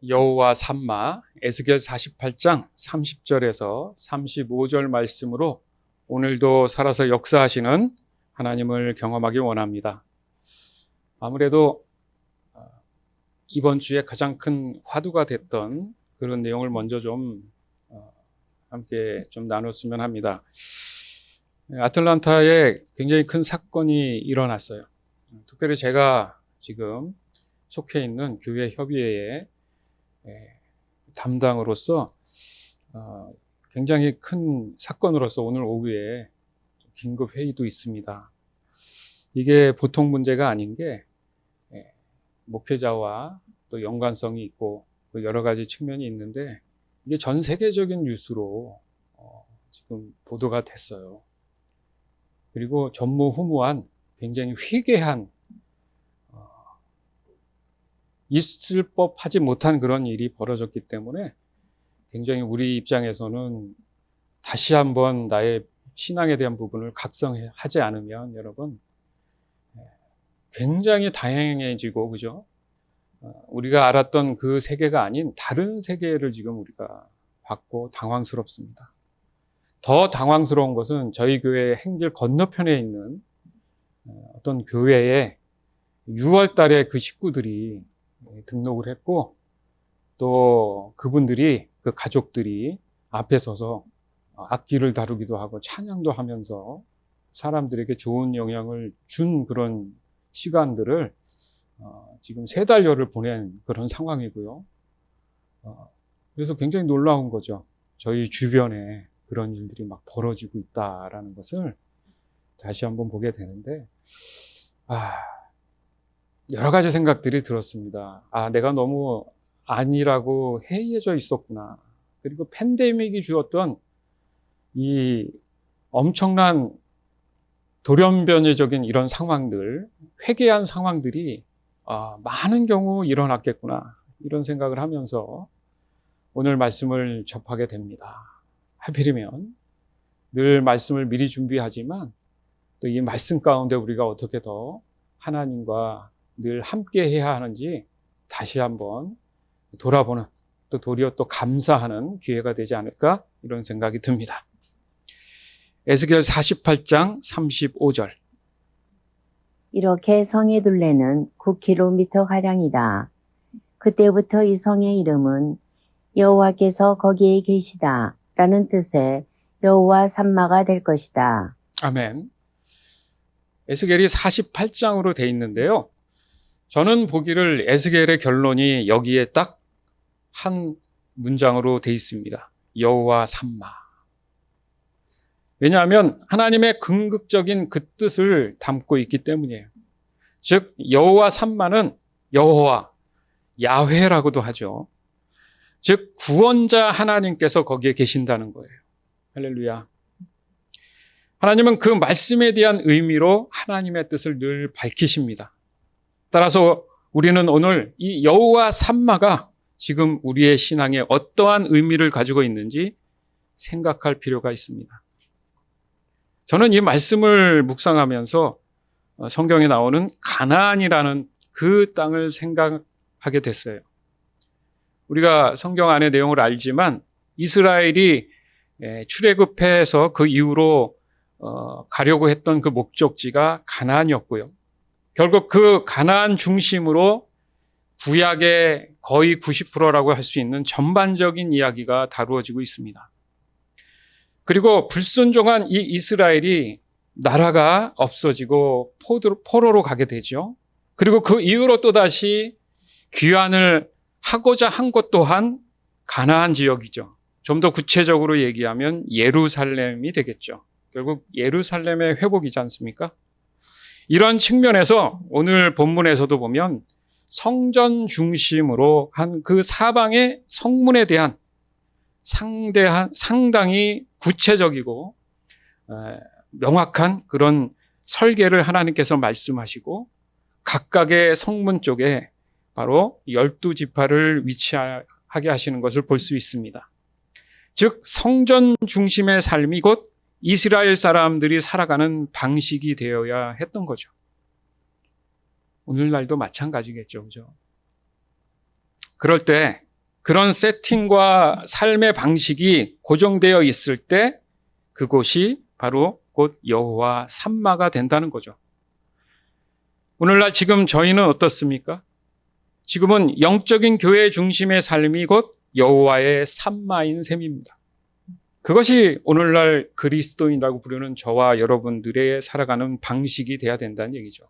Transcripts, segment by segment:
여호와 삼마 에스겔 48장 30절에서 35절 말씀으로 오늘도 살아서 역사하시는 하나님을 경험하기 원합니다. 아무래도 이번 주에 가장 큰 화두가 됐던 그런 내용을 먼저 좀 함께 좀 나눴으면 합니다. 아틀란타에 굉장히 큰 사건이 일어났어요. 특별히 제가 지금 속해 있는 교회 협의회에 담당으로서 굉장히 큰 사건으로서 오늘 오후에 긴급 회의도 있습니다. 이게 보통 문제가 아닌 게 목회자와 또 연관성이 있고 여러 가지 측면이 있는데 이게 전 세계적인 뉴스로 지금 보도가 됐어요. 그리고 전무후무한 굉장히 회개한 있을 법하지 못한 그런 일이 벌어졌기 때문에 굉장히 우리 입장에서는 다시 한번 나의 신앙에 대한 부분을 각성하지 않으면 여러분 굉장히 다양해지고 그죠? 우리가 알았던 그 세계가 아닌 다른 세계를 지금 우리가 받고 당황스럽습니다. 더 당황스러운 것은 저희 교회 행길 건너편에 있는 어떤 교회에 6월 달에 그 식구들이 등록을 했고 또 그분들이 그 가족들이 앞에 서서 악기를 다루기도 하고 찬양도 하면서 사람들에게 좋은 영향을 준 그런 시간들을 지금 3달여를 보낸 그런 상황이고요. 그래서 굉장히 놀라운 거죠. 저희 주변에 그런 일들이 막 벌어지고 있다라는 것을 다시 한번 보게 되는데 여러 가지 생각들이 들었습니다. 내가 너무 아니라고 해이해져 있었구나. 그리고 팬데믹이 주었던 이 엄청난 돌연변이적인 이런 상황들, 회개한 상황들이 많은 경우 일어났겠구나. 이런 생각을 하면서 오늘 말씀을 접하게 됩니다. 하필이면 늘 말씀을 미리 준비하지만 또 이 말씀 가운데 우리가 어떻게 더 하나님과 늘 함께 해야 하는지 다시 한번 돌아보는 또 도리어 또 감사하는 기회가 되지 않을까 이런 생각이 듭니다. 에스겔 48장 35절 이렇게 성의 둘레는 9km 가량이다. 그때부터 이 성의 이름은 여호와께서 거기에 계시다 라는 뜻의 여호와 삼마가 될 것이다. 아멘. 에스겔이 48장으로 돼 있는데요. 저는 보기를 에스겔의 결론이 여기에 딱 한 문장으로 돼 있습니다. 여호와 삼마. 왜냐하면 하나님의 궁극적인 그 뜻을 담고 있기 때문이에요. 즉 여호와 삼마는 여호와, 야훼라고도 하죠. 즉 구원자 하나님께서 거기에 계신다는 거예요. 할렐루야. 하나님은 그 말씀에 대한 의미로 하나님의 뜻을 늘 밝히십니다. 따라서 우리는 오늘 이 여호와 삼마가 지금 우리의 신앙에 어떠한 의미를 가지고 있는지 생각할 필요가 있습니다. 저는 이 말씀을 묵상하면서 성경에 나오는 가나안이라는 그 땅을 생각하게 됐어요. 우리가 성경 안의 내용을 알지만 이스라엘이 출애굽해서 그 이후로 가려고 했던 그 목적지가 가나안이었고요. 결국 그 가나안 중심으로 구약의 거의 90%라고 할 수 있는 전반적인 이야기가 다루어지고 있습니다. 그리고 불순종한 이 이스라엘이 나라가 없어지고 포로로 가게 되죠. 그리고 그 이후로 또다시 귀환을 하고자 한 곳 또한 가나안 지역이죠. 좀 더 구체적으로 얘기하면 예루살렘이 되겠죠. 결국 예루살렘의 회복이지 않습니까? 이런 측면에서 오늘 본문에서도 보면 성전 중심으로 한 그 사방의 성문에 대한 상당히 구체적이고 명확한 그런 설계를 하나님께서 말씀하시고 각각의 성문 쪽에 바로 12지파를 위치하게 하시는 것을 볼 수 있습니다. 즉 성전 중심의 삶이 곧 이스라엘 사람들이 살아가는 방식이 되어야 했던 거죠. 오늘날도 마찬가지겠죠. 그죠? 그럴 때 그런 세팅과 삶의 방식이 고정되어 있을 때 그곳이 바로 곧 여호와 삼마가 된다는 거죠. 오늘날 지금 저희는 어떻습니까? 지금은 영적인 교회 중심의 삶이 곧 여호와의 삼마인 셈입니다. 그것이 오늘날 그리스도인이라고 부르는 저와 여러분들의 살아가는 방식이 돼야 된다는 얘기죠.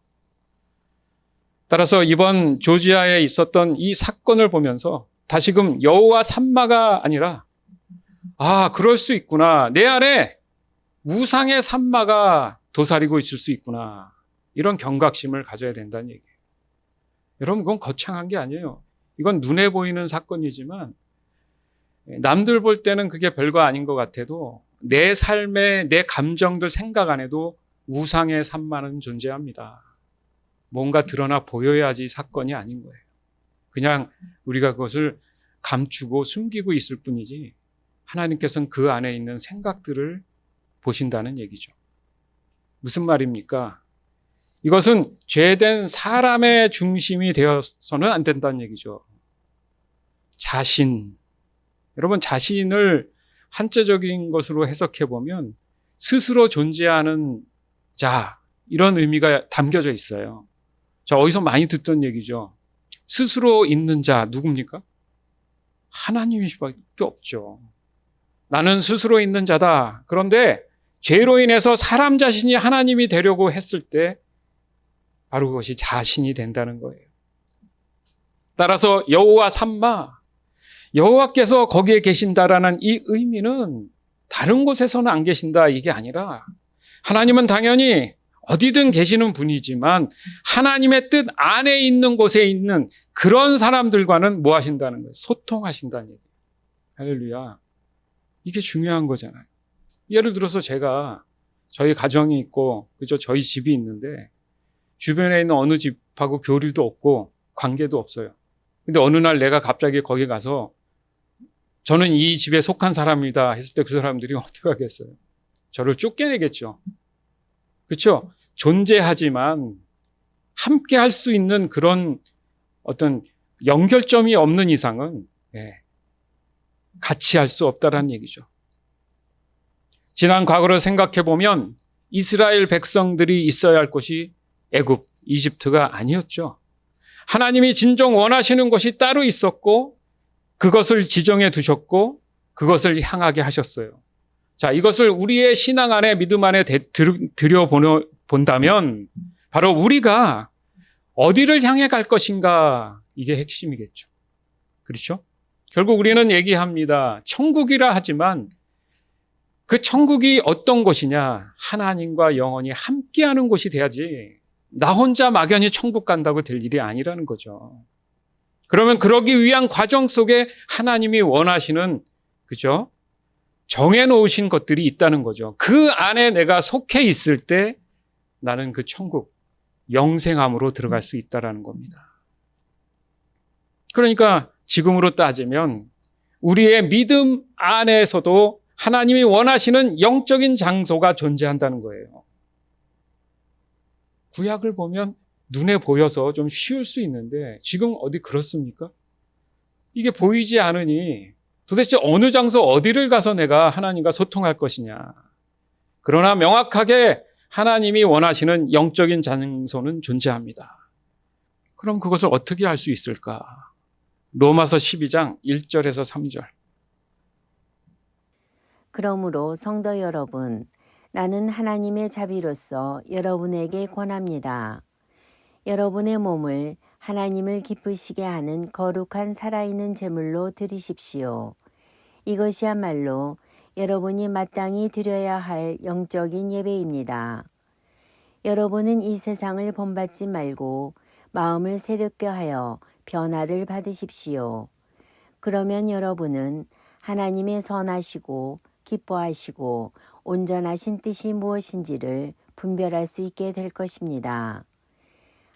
따라서 이번 조지아에 있었던 이 사건을 보면서 다시금 여호와 삼마가 아니라 그럴 수 있구나. 내 안에 우상의 삼마가 도사리고 있을 수 있구나. 이런 경각심을 가져야 된다는 얘기예요. 여러분, 그건 거창한 게 아니에요. 이건 눈에 보이는 사건이지만 남들 볼 때는 그게 별거 아닌 것 같아도 내 삶에 내 감정들 생각 안에도 우상의 삼마는 존재합니다. 뭔가 드러나 보여야지 사건이 아닌 거예요. 그냥 우리가 그것을 감추고 숨기고 있을 뿐이지 하나님께서는 그 안에 있는 생각들을 보신다는 얘기죠. 무슨 말입니까? 이것은 죄된 사람의 중심이 되어서는 안 된다는 얘기죠. 자신. 여러분, 자신을 한자적인 것으로 해석해 보면 스스로 존재하는 자, 이런 의미가 담겨져 있어요. 자, 어디서 많이 듣던 얘기죠. 스스로 있는 자 누굽니까? 하나님이시밖에 없죠. 나는 스스로 있는 자다. 그런데 죄로 인해서 사람 자신이 하나님이 되려고 했을 때 바로 그것이 자신이 된다는 거예요. 따라서 여호와 삼마, 여호와께서 거기에 계신다라는 이 의미는 다른 곳에서는 안 계신다 이게 아니라 하나님은 당연히 어디든 계시는 분이지만 하나님의 뜻 안에 있는 곳에 있는 그런 사람들과는 뭐 하신다는 거예요? 소통하신다는 얘기예요. 할렐루야. 이게 중요한 거잖아요. 예를 들어서 제가 저희 가정이 있고 그죠? 저희 집이 있는데 주변에 있는 어느 집하고 교류도 없고 관계도 없어요. 근데 어느 날 내가 갑자기 거기 가서 저는 이 집에 속한 사람이다 했을 때 그 사람들이 어떻게 하겠어요? 저를 쫓겨내겠죠. 그렇죠? 존재하지만 함께 할 수 있는 그런 어떤 연결점이 없는 이상은 같이 할 수 없다라는 얘기죠. 지난 과거를 생각해 보면 이스라엘 백성들이 있어야 할 곳이 애굽, 이집트가 아니었죠. 하나님이 진정 원하시는 것이 따로 있었고 그것을 지정해 두셨고 그것을 향하게 하셨어요. 자, 이것을 우리의 신앙 안에 믿음 안에 들여본다면 바로 우리가 어디를 향해 갈 것인가 이게 핵심이겠죠. 그렇죠? 결국 우리는 얘기합니다. 천국이라 하지만 그 천국이 어떤 곳이냐? 하나님과 영원히 함께하는 곳이 돼야지 나 혼자 막연히 천국 간다고 될 일이 아니라는 거죠. 그러면 그러기 위한 과정 속에 하나님이 원하시는 그죠? 정해놓으신 것들이 있다는 거죠. 그 안에 내가 속해 있을 때 나는 그 천국, 영생함으로 들어갈 수 있다는 겁니다. 그러니까 지금으로 따지면 우리의 믿음 안에서도 하나님이 원하시는 영적인 장소가 존재한다는 거예요. 구약을 보면 눈에 보여서 좀 쉬울 수 있는데 지금 어디 그렇습니까? 이게 보이지 않으니 도대체 어느 장소 어디를 가서 내가 하나님과 소통할 것이냐. 그러나 명확하게 하나님이 원하시는 영적인 장소는 존재합니다. 그럼 그것을 어떻게 할 수 있을까? 로마서 12장 1절에서 3절. 그러므로 성도 여러분, 나는 하나님의 자비로서 여러분에게 권합니다. 여러분의 몸을 하나님을 기쁘시게 하는 거룩한 살아있는 제물로 드리십시오. 이것이야말로 여러분이 마땅히 드려야 할 영적인 예배입니다. 여러분은 이 세상을 본받지 말고 마음을 새롭게 하여 변화를 받으십시오. 그러면 여러분은 하나님의 선하시고 기뻐하시고 온전하신 뜻이 무엇인지를 분별할 수 있게 될 것입니다.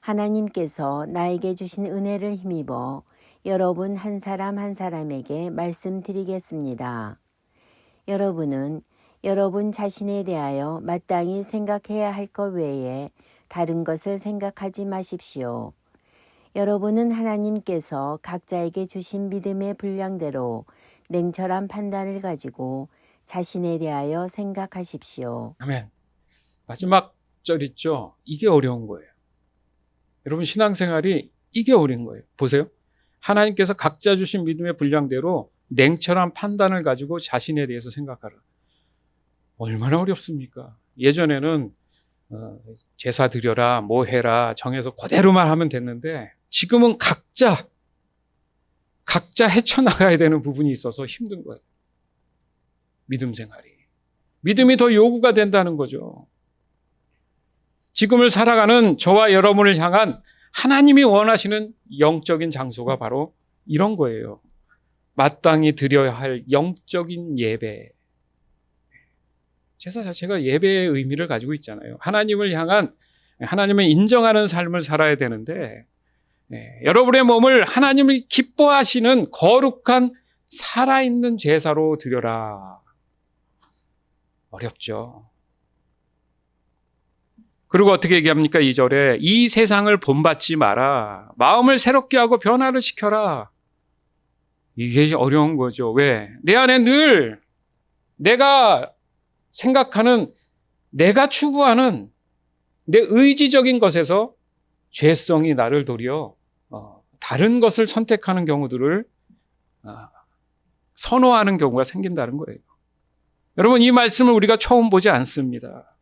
하나님께서 나에게 주신 은혜를 힘입어 여러분 한 사람 한 사람에게 말씀드리겠습니다. 여러분은 여러분 자신에 대하여 마땅히 생각해야 할 것 외에 다른 것을 생각하지 마십시오. 여러분은 하나님께서 각자에게 주신 믿음의 분량대로 냉철한 판단을 가지고 자신에 대하여 생각하십시오. 아멘. 마지막 절 있죠? 이게 어려운 거예요. 여러분 신앙생활이 이게 어려운 거예요. 보세요. 하나님께서 각자 주신 믿음의 분량대로 냉철한 판단을 가지고 자신에 대해서 생각하라. 얼마나 어렵습니까? 예전에는 제사 드려라, 뭐 해라 정해서 그대로만 하면 됐는데 지금은 각자 헤쳐나가야 되는 부분이 있어서 힘든 거예요. 믿음 생활이. 믿음이 더 요구가 된다는 거죠. 지금을 살아가는 저와 여러분을 향한 하나님이 원하시는 영적인 장소가 바로 이런 거예요. 마땅히 드려야 할 영적인 예배. 제사 자체가 예배의 의미를 가지고 있잖아요. 하나님을 향한, 하나님을 인정하는 삶을 살아야 되는데, 여러분의 몸을 하나님을 기뻐하시는 거룩한 살아있는 제사로 드려라. 어렵죠. 그리고 어떻게 얘기합니까? 2절에 이 세상을 본받지 마라. 마음을 새롭게 하고 변화를 시켜라. 이게 어려운 거죠. 왜? 내 안에 늘 내가 생각하는, 내가 추구하는 내 의지적인 것에서 죄성이 나를 도려 다른 것을 선택하는 경우들을 선호하는 경우가 생긴다는 거예요. 여러분 이 말씀을 우리가 처음 보지 않습니다.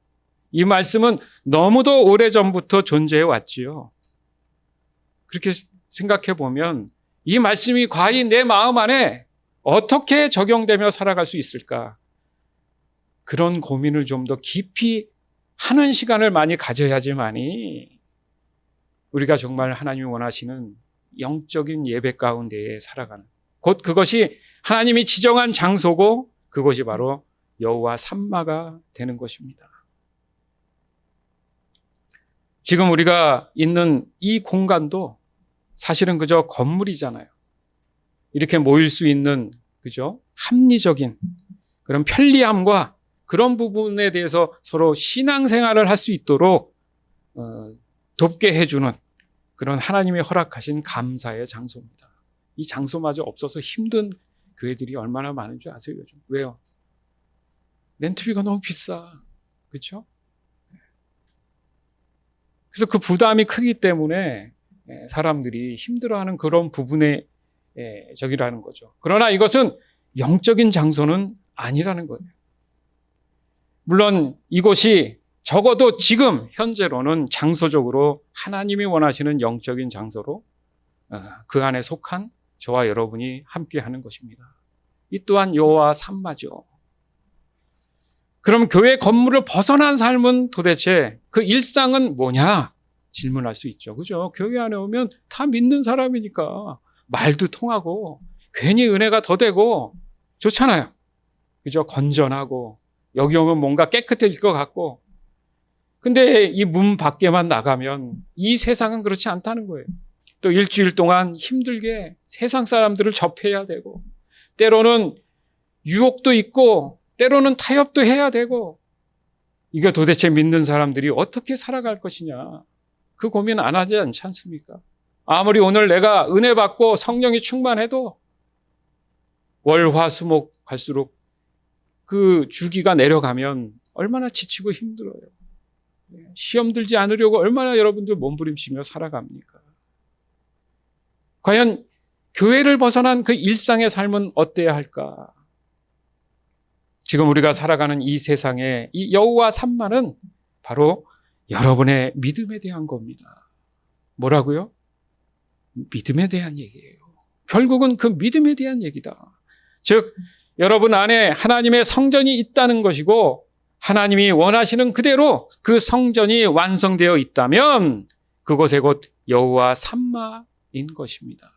이 말씀은 너무도 오래전부터 존재해 왔지요. 그렇게 생각해 보면 이 말씀이 과연 내 마음 안에 어떻게 적용되며 살아갈 수 있을까? 그런 고민을 좀 더 깊이 하는 시간을 많이 가져야지만이 우리가 정말 하나님이 원하시는 영적인 예배 가운데에 살아가는, 곧 그것이 하나님이 지정한 장소고 그것이 바로 여호와 삼마가 되는 것입니다. 지금 우리가 있는 이 공간도 사실은 그저 건물이잖아요. 이렇게 모일 수 있는, 그죠? 합리적인 그런 편리함과 그런 부분에 대해서 서로 신앙생활을 할 수 있도록 돕게 해주는 그런 하나님이 허락하신 감사의 장소입니다. 이 장소마저 없어서 힘든 교회들이 얼마나 많은 줄 아세요, 요즘? 왜요? 렌트비가 너무 비싸. 그렇죠? 그래서 그 부담이 크기 때문에 사람들이 힘들어하는 그런 부분의 적이라는 거죠. 그러나 이것은 영적인 장소는 아니라는 거예요. 물론 이곳이 적어도 지금 현재로는 장소적으로 하나님이 원하시는 영적인 장소로 그 안에 속한 저와 여러분이 함께하는 것입니다. 이 또한 여호와 삼마죠. 그럼 교회 건물을 벗어난 삶은 도대체 그 일상은 뭐냐? 질문할 수 있죠. 그죠? 교회 안에 오면 다 믿는 사람이니까 말도 통하고 괜히 은혜가 더 되고 좋잖아요. 그죠? 건전하고 여기 오면 뭔가 깨끗해질 것 같고. 근데 이 문 밖에만 나가면 이 세상은 그렇지 않다는 거예요. 또 일주일 동안 힘들게 세상 사람들을 접해야 되고 때로는 유혹도 있고 때로는 타협도 해야 되고 이게 도대체 믿는 사람들이 어떻게 살아갈 것이냐 그 고민 안 하지 않지 않습니까? 아무리 오늘 내가 은혜 받고 성령이 충만해도 월, 화, 수, 목 갈수록 그 주기가 내려가면 얼마나 지치고 힘들어요. 시험 들지 않으려고 얼마나 여러분들 몸부림치며 살아갑니까? 과연 교회를 벗어난 그 일상의 삶은 어때야 할까? 지금 우리가 살아가는 이 세상의 이 여호와 삼마는 바로 여러분의 믿음에 대한 겁니다. 뭐라고요? 믿음에 대한 얘기예요. 결국은 그 믿음에 대한 얘기다. 즉 여러분 안에 하나님의 성전이 있다는 것이고 하나님이 원하시는 그대로 그 성전이 완성되어 있다면 그곳에 곧 여호와 삼마인 것입니다.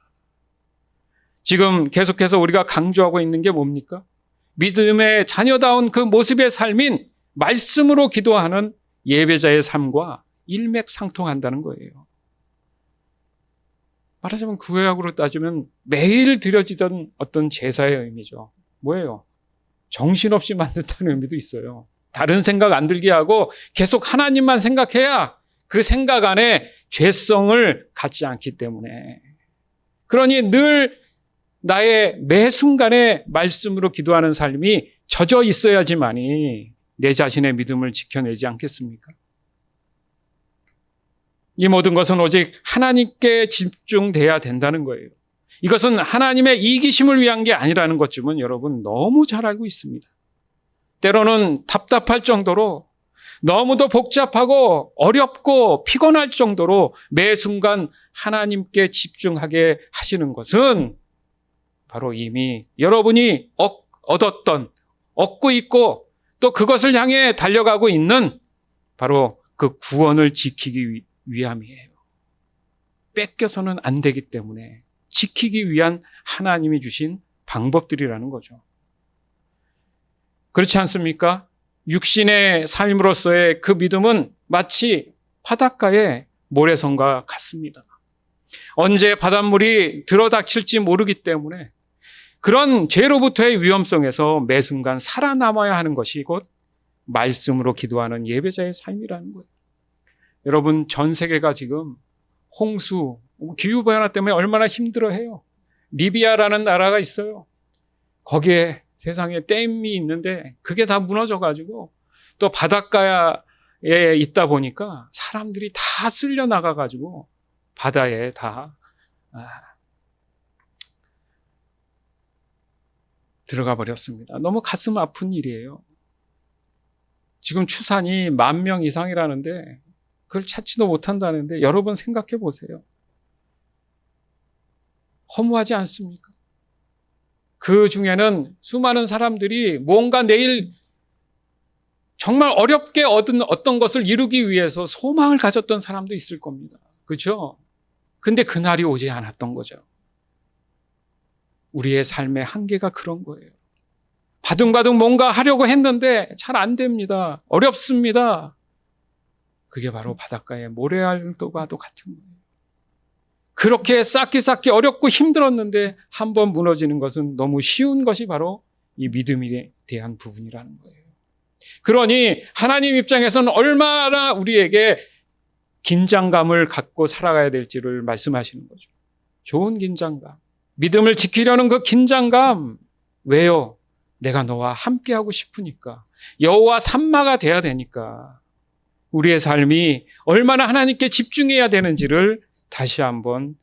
지금 계속해서 우리가 강조하고 있는 게 뭡니까? 믿음의 자녀다운 그 모습의 삶인 말씀으로 기도하는 예배자의 삶과 일맥상통한다는 거예요. 말하자면 구약으로 따지면 매일 드려지던 어떤 제사의 의미죠. 뭐예요? 정신없이 만든다는 의미도 있어요. 다른 생각 안 들게 하고 계속 하나님만 생각해야 그 생각 안에 죄성을 갖지 않기 때문에. 그러니 늘 나의 매 순간에 말씀으로 기도하는 삶이 젖어 있어야지만이 내 자신의 믿음을 지켜내지 않겠습니까? 이 모든 것은 오직 하나님께 집중돼야 된다는 거예요. 이것은 하나님의 이기심을 위한 게 아니라는 것쯤은 여러분 너무 잘 알고 있습니다. 때로는 답답할 정도로 너무도 복잡하고 어렵고 피곤할 정도로 매 순간 하나님께 집중하게 하시는 것은 바로 이미 여러분이 얻고 있고 또 그것을 향해 달려가고 있는 바로 그 구원을 지키기 위함이에요. 뺏겨서는 안 되기 때문에 지키기 위한 하나님이 주신 방법들이라는 거죠. 그렇지 않습니까? 육신의 삶으로서의 그 믿음은 마치 바닷가의 모래성과 같습니다. 언제 바닷물이 들어닥칠지 모르기 때문에 그런 죄로부터의 위험성에서 매 순간 살아남아야 하는 것이 곧 말씀으로 기도하는 예배자의 삶이라는 거예요. 여러분, 전 세계가 지금 홍수, 기후변화 때문에 얼마나 힘들어해요. 리비아라는 나라가 있어요. 거기에 세상에 댐이 있는데 그게 다 무너져가지고 또 바닷가에 있다 보니까 사람들이 다 쓸려 나가가지고 바다에 다 들어가 버렸습니다. 너무 가슴 아픈 일이에요. 지금 추산이 10,000명 이상이라는데 그걸 찾지도 못한다는데 여러분 생각해 보세요. 허무하지 않습니까? 그 중에는 수많은 사람들이 뭔가 내일 정말 어렵게 얻은 어떤 것을 이루기 위해서 소망을 가졌던 사람도 있을 겁니다. 그렇죠? 근데 그날이 오지 않았던 거죠. 우리의 삶의 한계가 그런 거예요. 바둥바둥 뭔가 하려고 했는데 잘 안 됩니다. 어렵습니다. 그게 바로 바닷가의 모래알도과도 같은 거예요. 그렇게 쌓기 어렵고 힘들었는데 한번 무너지는 것은 너무 쉬운 것이 바로 이 믿음에 대한 부분이라는 거예요. 그러니 하나님 입장에서는 얼마나 우리에게 긴장감을 갖고 살아가야 될지를 말씀하시는 거죠. 좋은 긴장감. 믿음을 지키려는 그 긴장감. 왜요? 내가 너와 함께하고 싶으니까. 여호와 삼마가 돼야 되니까. 우리의 삶이 얼마나 하나님께 집중해야 되는지를 다시 한번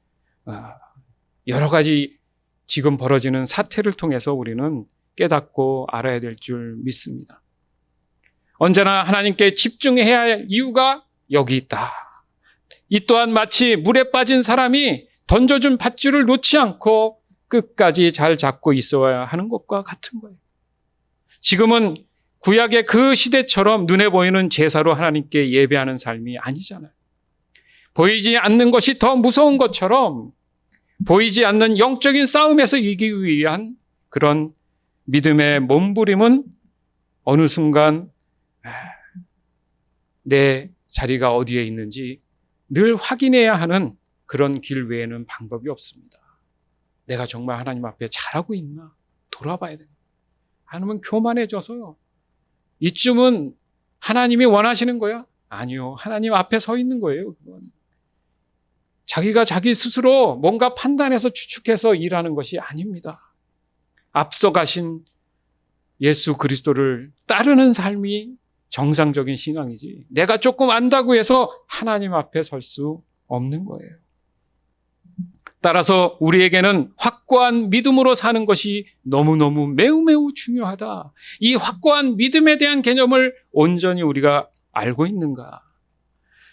여러 가지 지금 벌어지는 사태를 통해서 우리는 깨닫고 알아야 될 줄 믿습니다. 언제나 하나님께 집중해야 할 이유가 여기 있다. 이 또한 마치 물에 빠진 사람이 던져준 밧줄을 놓지 않고 끝까지 잘 잡고 있어야 하는 것과 같은 거예요. 지금은 구약의 그 시대처럼 눈에 보이는 제사로 하나님께 예배하는 삶이 아니잖아요. 보이지 않는 것이 더 무서운 것처럼 보이지 않는 영적인 싸움에서 이기기 위한 그런 믿음의 몸부림은 어느 순간 내 자리가 어디에 있는지 늘 확인해야 하는 그런 길 외에는 방법이 없습니다. 내가 정말 하나님 앞에 잘하고 있나 돌아봐야 됩니다. 아니면 교만해져서요. 이쯤은 하나님이 원하시는 거야? 아니요. 하나님 앞에 서 있는 거예요. 그건. 자기가 자기 스스로 뭔가 판단해서 추측해서 일하는 것이 아닙니다. 앞서가신 예수 그리스도를 따르는 삶이 정상적인 신앙이지 내가 조금 안다고 해서 하나님 앞에 설 수 없는 거예요. 따라서 우리에게는 확고한 믿음으로 사는 것이 너무너무 매우 중요하다. 이 확고한 믿음에 대한 개념을 온전히 우리가 알고 있는가?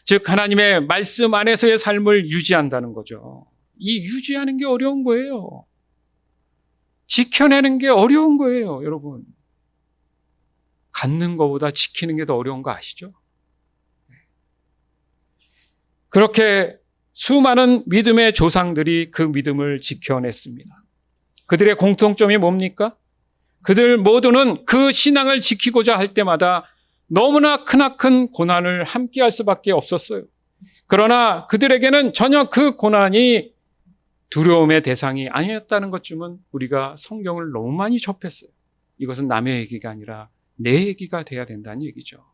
즉 하나님의 말씀 안에서의 삶을 유지한다는 거죠. 이 유지하는 게 어려운 거예요. 지켜내는 게 어려운 거예요, 여러분. 갖는 것보다 지키는 게 더 어려운 거 아시죠? 그렇게 수많은 믿음의 조상들이 그 믿음을 지켜냈습니다. 그들의 공통점이 뭡니까? 그들 모두는 그 신앙을 지키고자 할 때마다 너무나 크나큰 고난을 함께할 수밖에 없었어요. 그러나 그들에게는 전혀 그 고난이 두려움의 대상이 아니었다는 것쯤은 우리가 성경을 너무 많이 접했어요. 이것은 남의 얘기가 아니라 내 얘기가 돼야 된다는 얘기죠.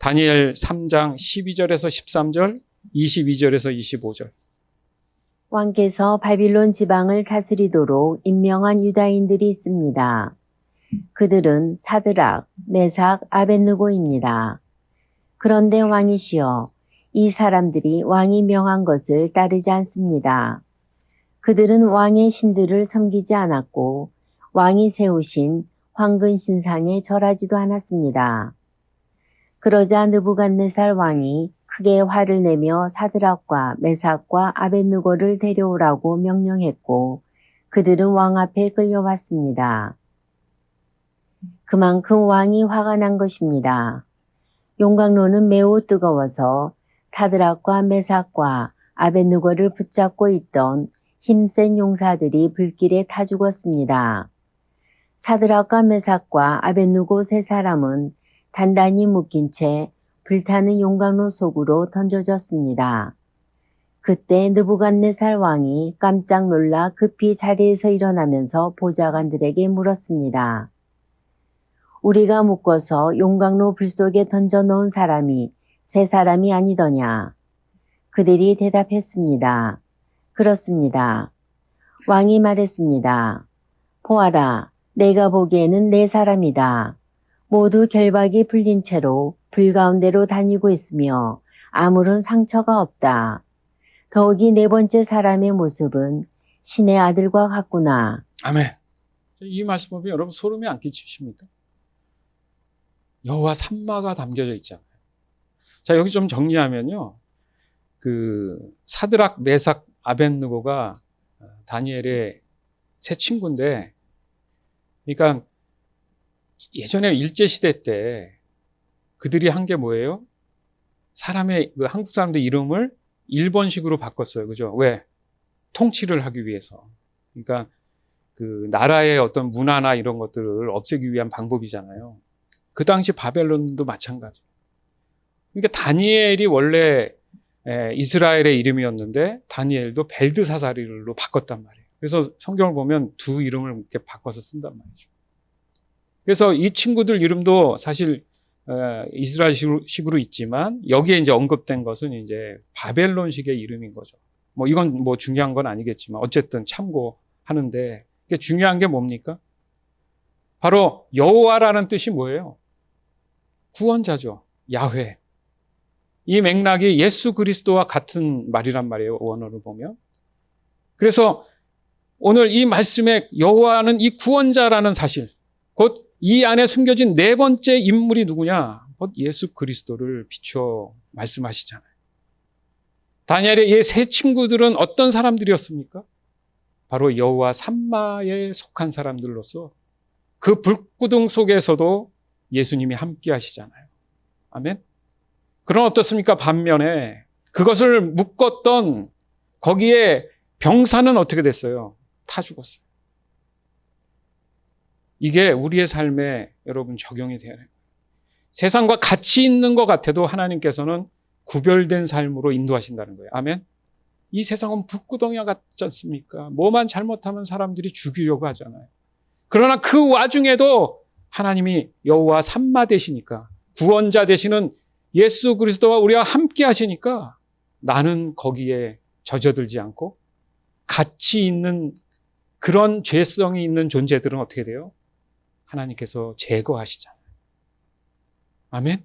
다니엘 3장 12절에서 13절, 22절에서 25절. 왕께서 바빌론 지방을 다스리도록 임명한 유다인들이 있습니다. 그들은 사드락, 메삭, 아벳느고입니다. 그런데 왕이시여, 이 사람들이 왕이 명한 것을 따르지 않습니다. 그들은 왕의 신들을 섬기지 않았고 왕이 세우신 황금 신상에 절하지도 않았습니다. 그러자 느부갓네살 왕이 크게 화를 내며 사드락과 메삭과 아벳느고를 데려오라고 명령했고 그들은 왕 앞에 끌려왔습니다. 그만큼 왕이 화가 난 것입니다. 용광로는 매우 뜨거워서 사드락과 메삭과 아벳느고를 붙잡고 있던 힘센 용사들이 불길에 타 죽었습니다. 사드락과 메삭과 아벳느고 세 사람은 단단히 묶인 채 불타는 용광로 속으로 던져졌습니다. 그때 느부갓네살 왕이 깜짝 놀라 급히 자리에서 일어나면서 보좌관들에게 물었습니다. 우리가 묶어서 용광로 불 속에 던져놓은 사람이 세 사람이 아니더냐? 그들이 대답했습니다. 그렇습니다. 왕이 말했습니다. 보아라, 내가 보기에는 네 사람이다. 모두 결박이 풀린 채로 불 가운데로 다니고 있으며 아무런 상처가 없다. 더욱이 네 번째 사람의 모습은 신의 아들과 같구나. 아멘. 이 말씀 보면 여러분 소름이 안 끼치십니까? 여호와 삼마가 담겨져 있잖아요. 자, 여기 좀 정리하면요. 그 사드락, 메삭, 아벳느고가 다니엘의 세 친구인데, 그러니까 예전에 일제시대 때 그들이 한 게 뭐예요? 한국 사람들 이름을 일본식으로 바꿨어요. 그죠? 왜? 통치를 하기 위해서. 그러니까 그 나라의 어떤 문화나 이런 것들을 없애기 위한 방법이잖아요. 그 당시 바벨론도 마찬가지. 그러니까 다니엘이 원래 이스라엘의 이름이었는데 다니엘도 벨드사사리로 바꿨단 말이에요. 그래서 성경을 보면 두 이름을 이렇게 바꿔서 쓴단 말이죠. 그래서 이 친구들 이름도 사실 이스라엘식으로 있지만 여기에 이제 언급된 것은 이제 바벨론식의 이름인 거죠. 뭐 이건 뭐 중요한 건 아니겠지만 어쨌든 참고하는데 이게 중요한 게 뭡니까? 바로 여호와라는 뜻이 뭐예요? 구원자죠. 야훼. 이 맥락이 예수 그리스도와 같은 말이란 말이에요. 원어를 보면. 그래서 오늘 이 말씀에 여호와는 이 구원자라는 사실, 곧 이 안에 숨겨진 네 번째 인물이 누구냐? 곧 예수 그리스도를 비추어 말씀하시잖아요. 다니엘의 이 세 친구들은 어떤 사람들이었습니까? 바로 여호와 삼마에 속한 사람들로서 그 불구덩 속에서도 예수님이 함께 하시잖아요. 아멘. 그럼 어떻습니까? 반면에 그것을 묶었던 거기에 병사는 어떻게 됐어요? 타 죽었어요. 이게 우리의 삶에 여러분 적용이 돼야 돼요. 세상과 같이 있는 것 같아도 하나님께서는 구별된 삶으로 인도하신다는 거예요. 아멘. 이 세상은 불구덩이와 같지 않습니까? 뭐만 잘못하면 사람들이 죽이려고 하잖아요. 그러나 그 와중에도 하나님이 여호와 삼마 되시니까, 구원자 되시는 예수 그리스도와 우리와 함께 하시니까 나는 거기에 젖어들지 않고 같이 있는 그런 죄성이 있는 존재들은 어떻게 돼요? 하나님께서 제거하시잖아요. 아멘.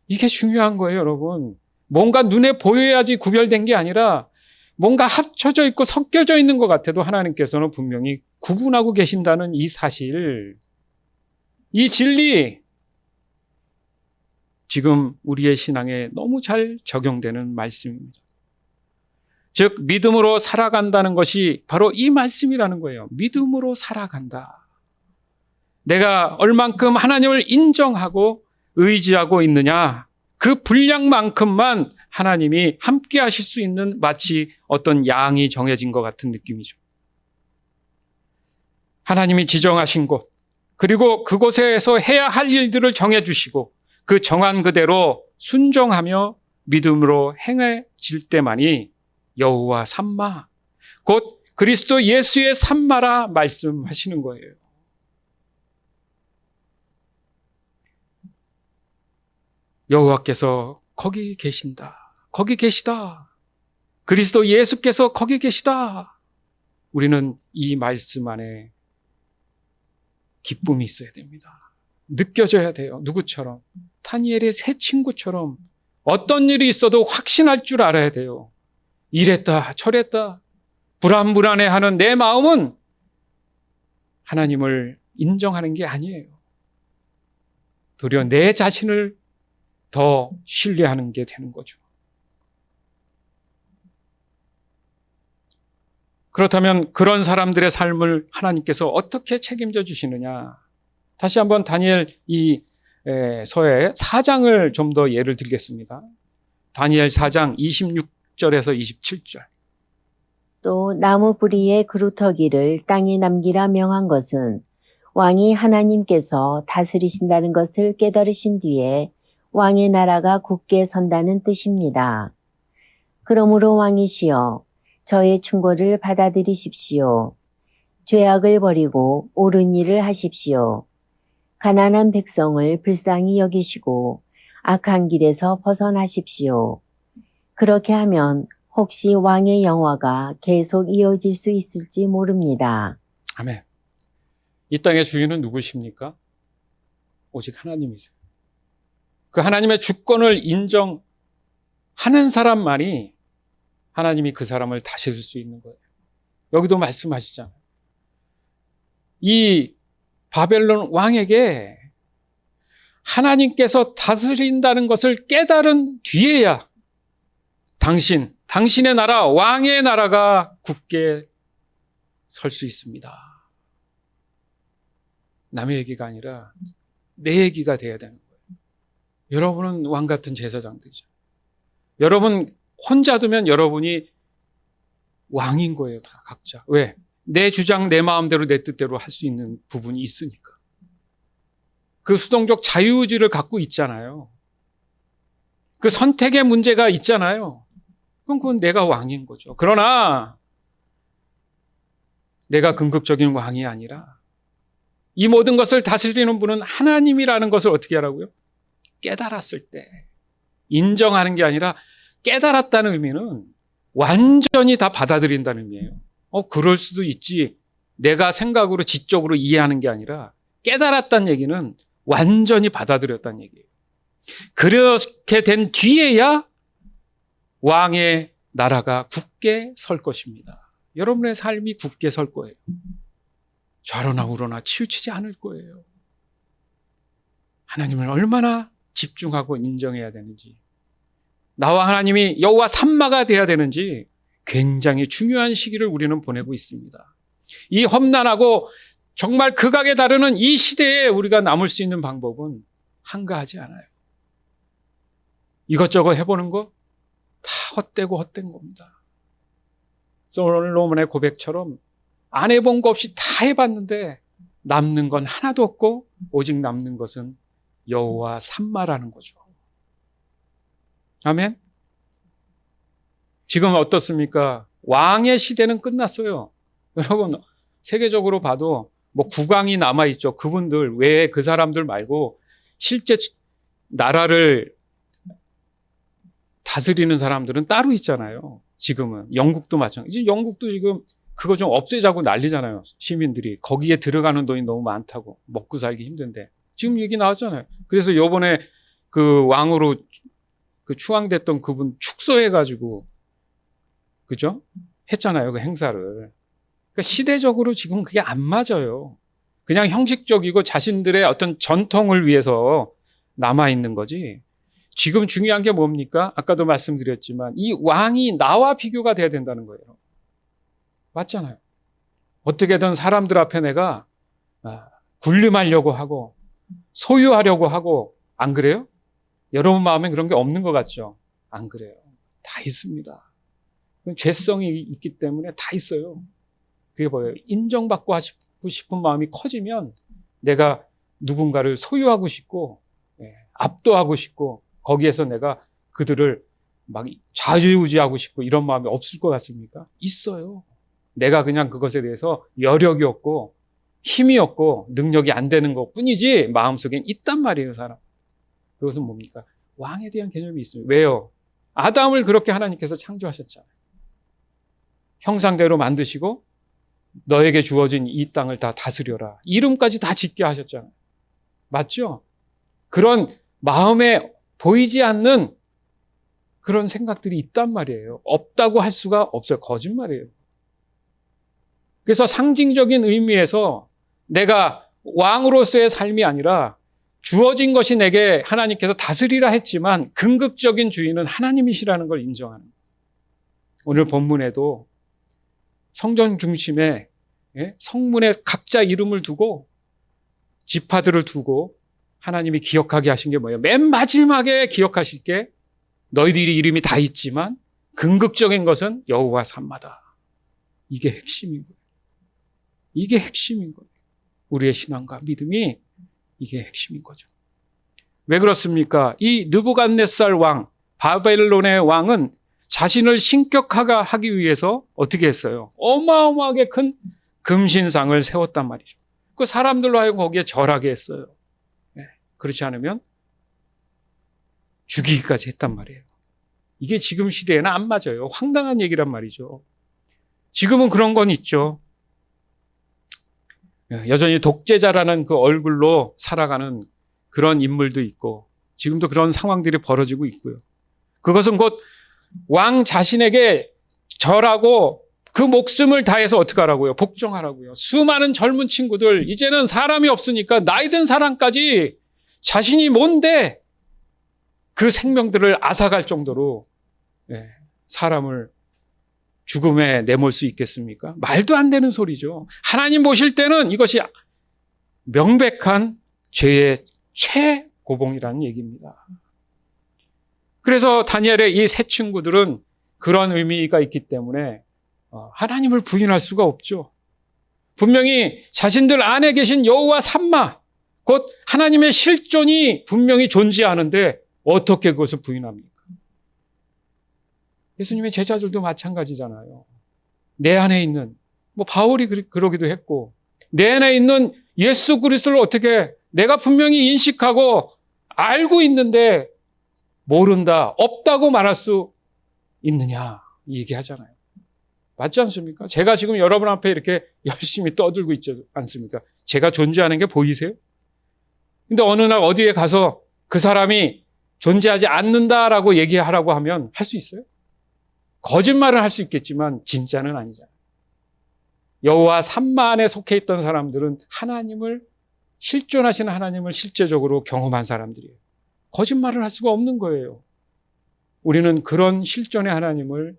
이게 중요한 거예요, 여러분. 뭔가 눈에 보여야지 구별된 게 아니라 뭔가 합쳐져 있고 섞여져 있는 것 같아도 하나님께서는 분명히 구분하고 계신다는 이 사실, 이 진리, 지금 우리의 신앙에 너무 잘 적용되는 말씀입니다. 즉 믿음으로 살아간다는 것이 바로 이 말씀이라는 거예요. 믿음으로 살아간다. 내가 얼만큼 하나님을 인정하고 의지하고 있느냐, 그 분량만큼만 하나님이 함께 하실 수 있는 마치 어떤 양이 정해진 것 같은 느낌이죠. 하나님이 지정하신 곳, 그리고 그곳에서 해야 할 일들을 정해주시고 그 정한 그대로 순종하며 믿음으로 행해질 때만이 여호와 삼마, 곧 그리스도 예수의 삼마라 말씀하시는 거예요. 여호와께서 거기 계신다. 거기 계시다. 그리스도 예수께서 거기 계시다. 우리는 이 말씀 안에 기쁨이 있어야 됩니다. 느껴져야 돼요. 누구처럼? 다니엘의 세 친구처럼 어떤 일이 있어도 확신할 줄 알아야 돼요. 이랬다 저랬다 불안불안해하는 내 마음은 하나님을 인정하는 게 아니에요. 도리어 내 자신을 더 신뢰하는 게 되는 거죠. 그렇다면 그런 사람들의 삶을 하나님께서 어떻게 책임져 주시느냐? 다시 한번 다니엘 이 서의 4장을 좀 더 예를 들겠습니다. 다니엘 4장 26절에서 27절. 또 나무 뿌리의 그루터기를 땅에 남기라 명한 것은 왕이 하나님께서 다스리신다는 것을 깨달으신 뒤에 왕의 나라가 굳게 선다는 뜻입니다. 그러므로 왕이시여 저의 충고를 받아들이십시오. 죄악을 버리고 옳은 일을 하십시오. 가난한 백성을 불쌍히 여기시고 악한 길에서 벗어나십시오. 그렇게 하면 혹시 왕의 영화가 계속 이어질 수 있을지 모릅니다. 아멘. 이 땅의 주인은 누구십니까? 오직 하나님이세요. 그 하나님의 주권을 인정하는 사람만이 하나님이 그 사람을 다스릴 수 있는 거예요. 여기도 말씀하시잖아요. 이 바벨론 왕에게 하나님께서 다스린다는 것을 깨달은 뒤에야 당신의 나라, 왕의 나라가 굳게 설 수 있습니다. 남의 얘기가 아니라 내 얘기가 돼야 되는 거예요. 여러분은 왕 같은 제사장들이죠. 여러분 혼자 두면 여러분이 왕인 거예요, 다 각자. 왜? 내 주장, 내 마음대로, 내 뜻대로 할 수 있는 부분이 있으니까. 그 수동적 자유의지를 갖고 있잖아요. 그 선택의 문제가 있잖아요. 그럼 그건 내가 왕인 거죠. 그러나 내가 궁극적인 왕이 아니라 이 모든 것을 다스리는 분은 하나님이라는 것을 어떻게 하라고요? 깨달았을 때. 인정하는 게 아니라 깨달았다는 의미는 완전히 다 받아들인다는 의미예요. 그럴 수도 있지. 내가 생각으로 지적으로 이해하는 게 아니라 깨달았다는 얘기는 완전히 받아들였다는 얘기예요. 그렇게 된 뒤에야 왕의 나라가 굳게 설 것입니다. 여러분의 삶이 굳게 설 거예요. 좌로나 우로나 치우치지 않을 거예요. 하나님을 얼마나 집중하고 인정해야 되는지, 나와 하나님이 여호와 삼마가 돼야 되는지 굉장히 중요한 시기를 우리는 보내고 있습니다. 이 험난하고 정말 극악에 다루는 이 시대에 우리가 남을 수 있는 방법은 한가하지 않아요. 이것저것 해보는 거 다 헛되고 헛된 겁니다. 솔로몬의 고백처럼 안 해본 거 없이 다 해봤는데 남는 건 하나도 없고 오직 남는 것은 여호와 삼마라는 거죠. 아멘. 지금 어떻습니까? 왕의 시대는 끝났어요. 여러분 세계적으로 봐도 뭐 국왕이 남아있죠. 그분들 외에 그 사람들 말고 실제 나라를 다스리는 사람들은 따로 있잖아요. 지금은 영국도 마찬가지. 영국도 지금 그거 좀 없애자고 난리잖아요. 시민들이 거기에 들어가는 돈이 너무 많다고 먹고 살기 힘든데 지금 얘기 나왔잖아요. 그래서 요번에 그 왕으로 그 추앙됐던 그분 축소해가지고 그죠? 했잖아요. 그 행사를. 그러니까 시대적으로 지금 그게 안 맞아요. 그냥 형식적이고 자신들의 어떤 전통을 위해서 남아있는 거지. 지금 중요한 게 뭡니까? 아까도 말씀드렸지만 이 왕이 나와 비교가 돼야 된다는 거예요. 맞잖아요. 어떻게든 사람들 앞에 내가 군림하려고 하고 소유하려고 하고 안 그래요? 여러분 마음에 그런 게 없는 것 같죠? 안 그래요. 다 있습니다. 죄성이 있기 때문에 다 있어요. 그게 뭐예요? 인정받고 싶은 마음이 커지면 내가 누군가를 소유하고 싶고 압도하고 싶고 거기에서 내가 그들을 막 좌지우지하고 싶고 이런 마음이 없을 것 같습니까? 있어요. 내가 그냥 그것에 대해서 여력이 없고 힘이 없고 능력이 안 되는 것 뿐이지 마음속엔 있단 말이에요, 사람. 그것은 뭡니까? 왕에 대한 개념이 있습니다. 왜요? 아담을 그렇게 하나님께서 창조하셨잖아요. 형상대로 만드시고 너에게 주어진 이 땅을 다 다스려라. 이름까지 다 짓게 하셨잖아요. 맞죠? 그런 마음에 보이지 않는 그런 생각들이 있단 말이에요. 없다고 할 수가 없어요. 거짓말이에요. 그래서 상징적인 의미에서 내가 왕으로서의 삶이 아니라 주어진 것이 내게 하나님께서 다스리라 했지만 궁극적인 주인은 하나님이시라는 걸 인정하는 거예요. 오늘 본문에도 성전 중심에 성문에 각자 이름을 두고 지파들을 두고 하나님이 기억하게 하신 게 뭐예요? 맨 마지막에 기억하실 게 너희들이 이름이 다 있지만 궁극적인 것은 여호와 삼마다. 이게 핵심인 거예요. 이게 핵심인 거예요. 우리의 신앙과 믿음이 이게 핵심인 거죠. 왜 그렇습니까? 이 느부갓네살 왕, 바벨론의 왕은 자신을 신격하기 위해서 어떻게 했어요? 어마어마하게 큰 금신상을 세웠단 말이죠. 그 사람들로 하여금 거기에 절하게 했어요. 그렇지 않으면 죽이기까지 했단 말이에요. 이게 지금 시대에는 안 맞아요. 황당한 얘기란 말이죠. 지금은 그런 건 있죠. 여전히 독재자라는 그 얼굴로 살아가는 그런 인물도 있고 지금도 그런 상황들이 벌어지고 있고요. 그것은 곧 왕 자신에게 절하고 그 목숨을 다해서 어떻게 하라고요? 복종하라고요. 수많은 젊은 친구들 이제는 사람이 없으니까 나이 든 사람까지 자신이 뭔데 그 생명들을 앗아갈 정도로 사람을 죽음에 내몰 수 있겠습니까? 말도 안 되는 소리죠. 하나님 보실 때는 이것이 명백한 죄의 최고봉이라는 얘기입니다. 그래서 다니엘의 이 세 친구들은 그런 의미가 있기 때문에 하나님을 부인할 수가 없죠. 분명히 자신들 안에 계신 여호와 삼마, 곧 하나님의 실존이 분명히 존재하는데 어떻게 그것을 부인합니까? 예수님의 제자들도 마찬가지잖아요. 내 안에 있는, 바울이 그러기도 했고, 내 안에 있는 예수 그리스도를 어떻게 내가 분명히 인식하고 알고 있는데 모른다, 없다고 말할 수 있느냐, 얘기하잖아요. 맞지 않습니까? 제가 지금 여러분 앞에 이렇게 열심히 떠들고 있지 않습니까? 제가 존재하는 게 보이세요? 근데 어느 날 어디에 가서 그 사람이 존재하지 않는다라고 얘기하라고 하면 할 수 있어요? 거짓말을 할 수 있겠지만 진짜는 아니잖아요. 여호와 삼마 안에 속해 있던 사람들은 하나님을, 실존하시는 하나님을 실제적으로 경험한 사람들이에요. 거짓말을 할 수가 없는 거예요. 우리는 그런 실존의 하나님을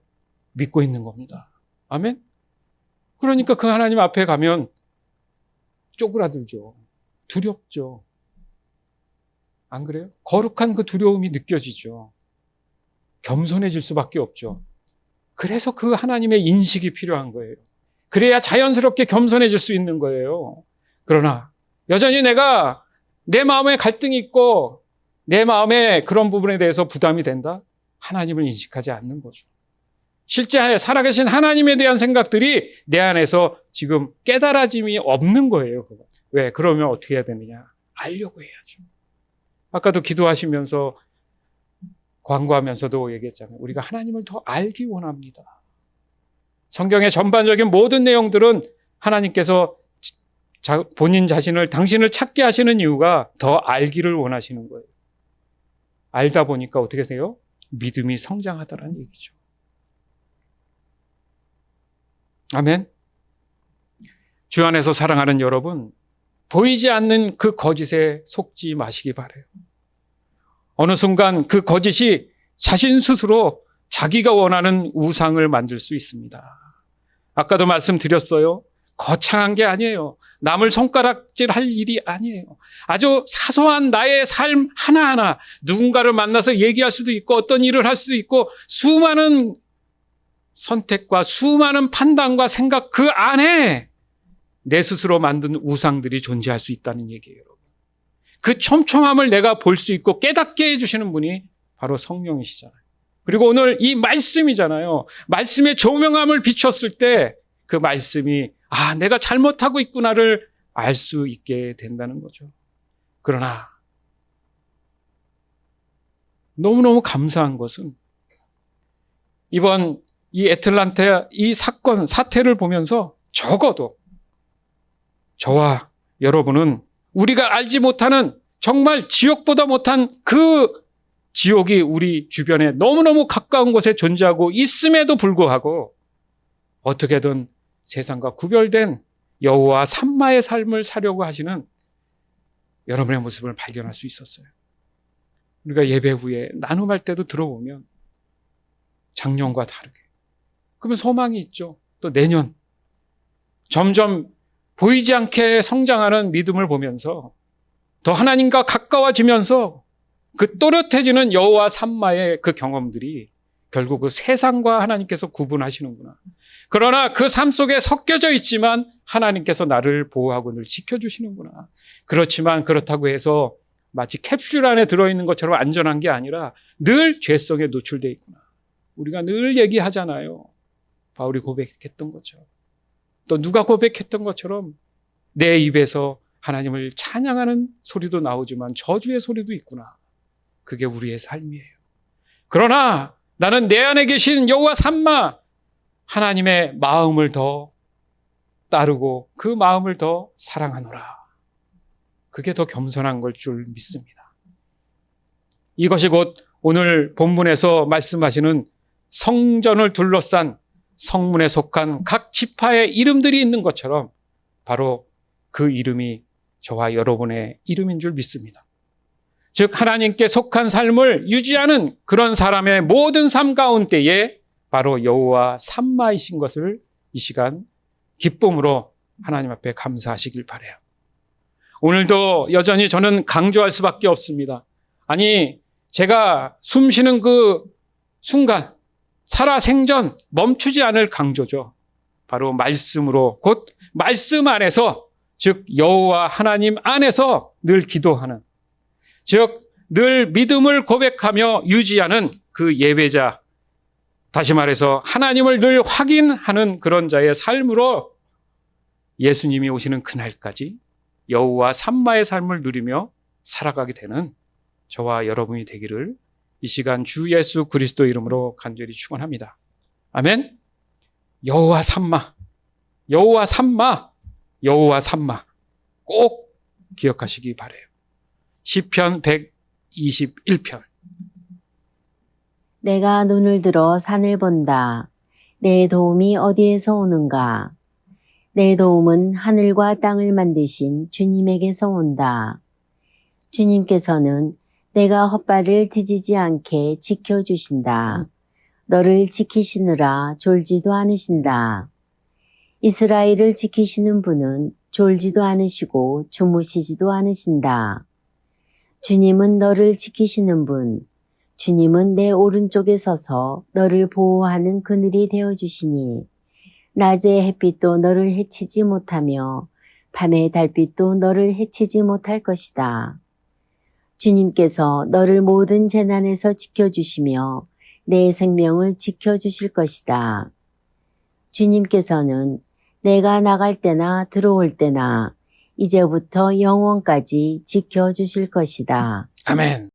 믿고 있는 겁니다. 아멘? 그러니까 그 하나님 앞에 가면 쪼그라들죠. 두렵죠. 안 그래요? 거룩한 그 두려움이 느껴지죠. 겸손해질 수밖에 없죠. 그래서 그 하나님의 인식이 필요한 거예요. 그래야 자연스럽게 겸손해질 수 있는 거예요. 그러나 여전히 내가 내 마음에 갈등이 있고 내 마음에 그런 부분에 대해서 부담이 된다? 하나님을 인식하지 않는 거죠. 실제 살아계신 하나님에 대한 생각들이 내 안에서 지금 깨달아짐이 없는 거예요. 왜? 그러면 어떻게 해야 되느냐? 알려고 해야죠. 아까도 기도하시면서 광고하면서도 얘기했잖아요. 우리가 하나님을 더 알기 원합니다. 성경의 전반적인 모든 내용들은 하나님께서 본인 자신을, 당신을 찾게 하시는 이유가 더 알기를 원하시는 거예요. 알다 보니까 어떻게 돼요? 믿음이 성장하다라는 얘기죠. 아멘. 주 안에서 사랑하는 여러분, 보이지 않는 그 거짓에 속지 마시기 바라요. 어느 순간 그 거짓이 자신 스스로 자기가 원하는 우상을 만들 수 있습니다. 아까도 말씀드렸어요. 거창한 게 아니에요. 남을 손가락질할 일이 아니에요. 아주 사소한 나의 삶 하나하나, 누군가를 만나서 얘기할 수도 있고 어떤 일을 할 수도 있고 수많은 선택과 수많은 판단과 생각 그 안에 내 스스로 만든 우상들이 존재할 수 있다는 얘기예요. 그 촘촘함을 내가 볼 수 있고 깨닫게 해주시는 분이 바로 성령이시잖아요. 그리고 오늘 이 말씀이잖아요. 말씀의 조명함을 비췄을 때 그 말씀이 내가 잘못하고 있구나를 알 수 있게 된다는 거죠. 그러나 너무너무 감사한 것은 이번 이 애틀란타 이 사태를 보면서 적어도 저와 여러분은 우리가 알지 못하는 정말 지옥보다 못한 그 지옥이 우리 주변에 너무너무 가까운 곳에 존재하고 있음에도 불구하고 어떻게든 세상과 구별된 여호와 삼마의 삶을 사려고 하시는 여러분의 모습을 발견할 수 있었어요. 우리가 예배 후에 나눔할 때도 들어보면 작년과 다르게 그러면 소망이 있죠. 또 내년 점점 보이지 않게 성장하는 믿음을 보면서 더 하나님과 가까워지면서 그 또렷해지는 여호와 삼마의 그 경험들이 결국 그 세상과 하나님께서 구분하시는구나. 그러나 그 삶 속에 섞여져 있지만 하나님께서 나를 보호하고 늘 지켜주시는구나. 그렇지만 그렇다고 해서 마치 캡슐 안에 들어있는 것처럼 안전한 게 아니라 늘 죄성에 노출되어 있구나. 우리가 늘 얘기하잖아요. 바울이 고백했던 것처럼. 또 누가 고백했던 것처럼 내 입에서 하나님을 찬양하는 소리도 나오지만 저주의 소리도 있구나. 그게 우리의 삶이에요. 그러나 나는 내 안에 계신 여호와 삼마 하나님의 마음을 더 따르고 그 마음을 더 사랑하노라. 그게 더 겸손한 걸 줄 믿습니다. 이것이 곧 오늘 본문에서 말씀하시는 성전을 둘러싼 성문에 속한 각 지파의 이름들이 있는 것처럼 바로 그 이름이 저와 여러분의 이름인 줄 믿습니다. 즉 하나님께 속한 삶을 유지하는 그런 사람의 모든 삶 가운데에 바로 여호와 삼마이신 것을 이 시간 기쁨으로 하나님 앞에 감사하시길 바라요. 오늘도 여전히 저는 강조할 수밖에 없습니다. 아니 제가 숨 쉬는 그 순간 살아생전 멈추지 않을 강조죠. 바로 말씀으로 곧 말씀 안에서 즉 여호와 하나님 안에서 늘 기도하는 즉 늘 믿음을 고백하며 유지하는 그 예배자 다시 말해서 하나님을 늘 확인하는 그런 자의 삶으로 예수님이 오시는 그날까지 여호와 삼마의 삶을 누리며 살아가게 되는 저와 여러분이 되기를 이 시간 주 예수 그리스도 이름으로 간절히 축원합니다. 아멘. 여호와 삼마, 여호와 삼마, 여호와 삼마 꼭 기억하시기 바라요. 시편 121편. 내가 눈을 들어 산을 본다. 내 도움이 어디에서 오는가? 내 도움은 하늘과 땅을 만드신 주님에게서 온다. 주님께서는 내가 헛발을 디지지 않게 지켜주신다. 너를 지키시느라 졸지도 않으신다. 이스라엘을 지키시는 분은 졸지도 않으시고 주무시지도 않으신다. 주님은 너를 지키시는 분, 주님은 내 오른쪽에 서서 너를 보호하는 그늘이 되어주시니 낮의 햇빛도 너를 해치지 못하며 밤의 달빛도 너를 해치지 못할 것이다. 주님께서 너를 모든 재난에서 지켜주시며 내 생명을 지켜주실 것이다. 주님께서는 내가 나갈 때나 들어올 때나 이제부터 영원까지 지켜주실 것이다. 아멘.